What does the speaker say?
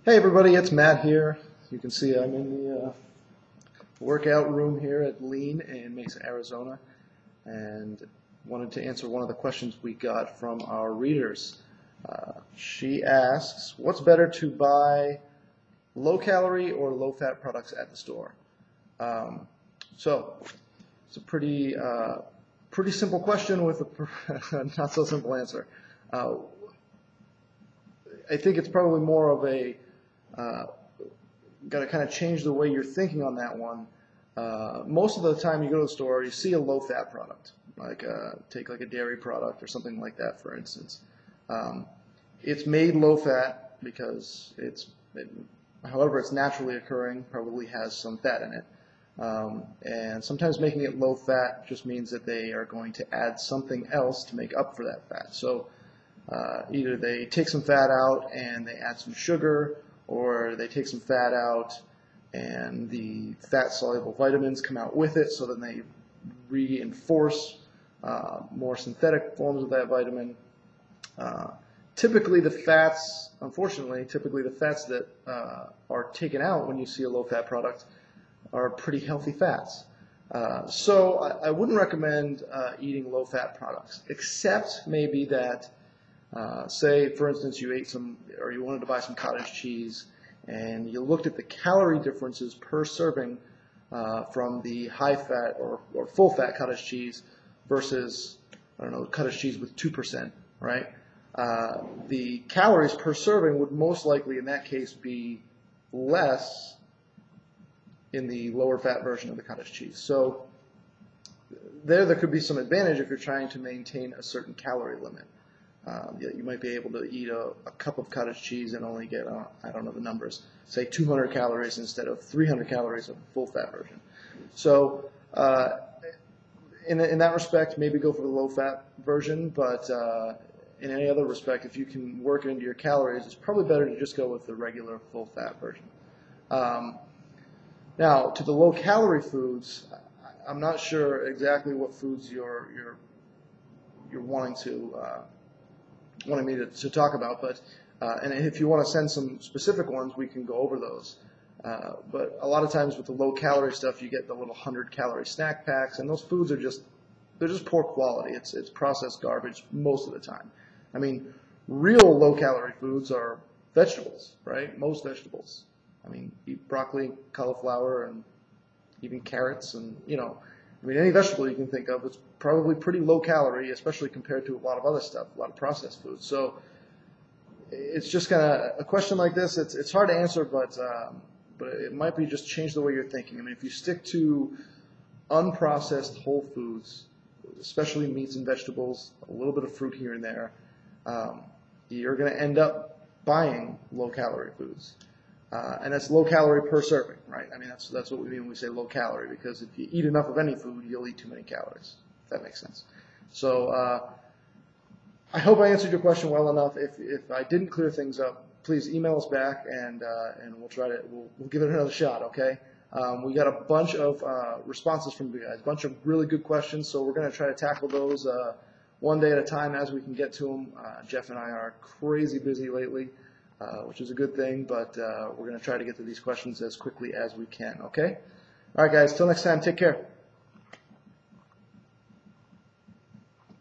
Hey everybody, it's Matt here. You can see I'm in the workout room here at Lean in Mesa, Arizona, and wanted to answer one of the questions we got from our readers. She asks, what's better to buy low-calorie or low-fat products at the store? So it's a pretty simple question with a not so simple answer. I think it's probably more of a got to kind of change the way you're thinking on that one. Most of the time you go to the store, you see a low-fat product, like take like a dairy product or something like that, for instance. It's made low-fat because however it's naturally occurring, probably has some fat in it. And sometimes making it low-fat just means that they are going to add something else to make up for that fat. So either they take some fat out and they add some sugar, or they take some fat out and the fat-soluble vitamins come out with it, so then they reinforce more synthetic forms of that vitamin. Typically the fats, unfortunately, the fats that are taken out when you see a low-fat product are pretty healthy fats. So I wouldn't recommend eating low-fat products, except maybe that say, for instance, you ate some, or you wanted to buy some cottage cheese, and you looked at the calorie differences per serving from the high-fat or full-fat cottage cheese versus, I don't know, cottage cheese with 2%, right? The calories per serving would most likely, in that case, be less in the lower-fat version of the cottage cheese. So there could be some advantage if you're trying to maintain a certain calorie limit. You might be able to eat a cup of cottage cheese and only get, I don't know the numbers, say 200 calories instead of 300 calories of the full-fat version. So in that respect, maybe go for the low-fat version, but in any other respect, if you can work it into your calories, it's probably better to just go with the regular full-fat version. Now, to the low-calorie foods, I'm not sure exactly what foods you're wanting me to talk about, but and if you want to send some specific ones, we can go over those. But a lot of times with the low-calorie stuff, you get the little 100-calorie snack packs, and those foods are they're just poor quality. It's processed garbage most of the time. I mean, real low-calorie foods are vegetables, right? Most vegetables. I mean, eat broccoli, cauliflower, and even carrots, and I mean, any vegetable you can think of, it's probably pretty low calorie, especially compared to a lot of other stuff, a lot of processed foods. So it's just kind of a question like this. It's hard to answer, but it might be just change the way you're thinking. I mean, if you stick to unprocessed whole foods, especially meats and vegetables, a little bit of fruit here and there, you're going to end up buying low calorie foods. And that's low calorie per serving, right? I mean, that's what we mean when we say low calorie, because if you eat enough of any food, you'll eat too many calories, if that makes sense. So I hope I answered your question well enough. If I didn't clear things up, please email us back, and we'll give it another shot, okay? We got a bunch of responses from you guys, a bunch of really good questions, so we're going to try to tackle those one day at a time as we can get to them. Jeff and I are crazy busy lately. Which is a good thing, but we're going to try to get to these questions as quickly as we can, okay? All right, guys, till next time, take care.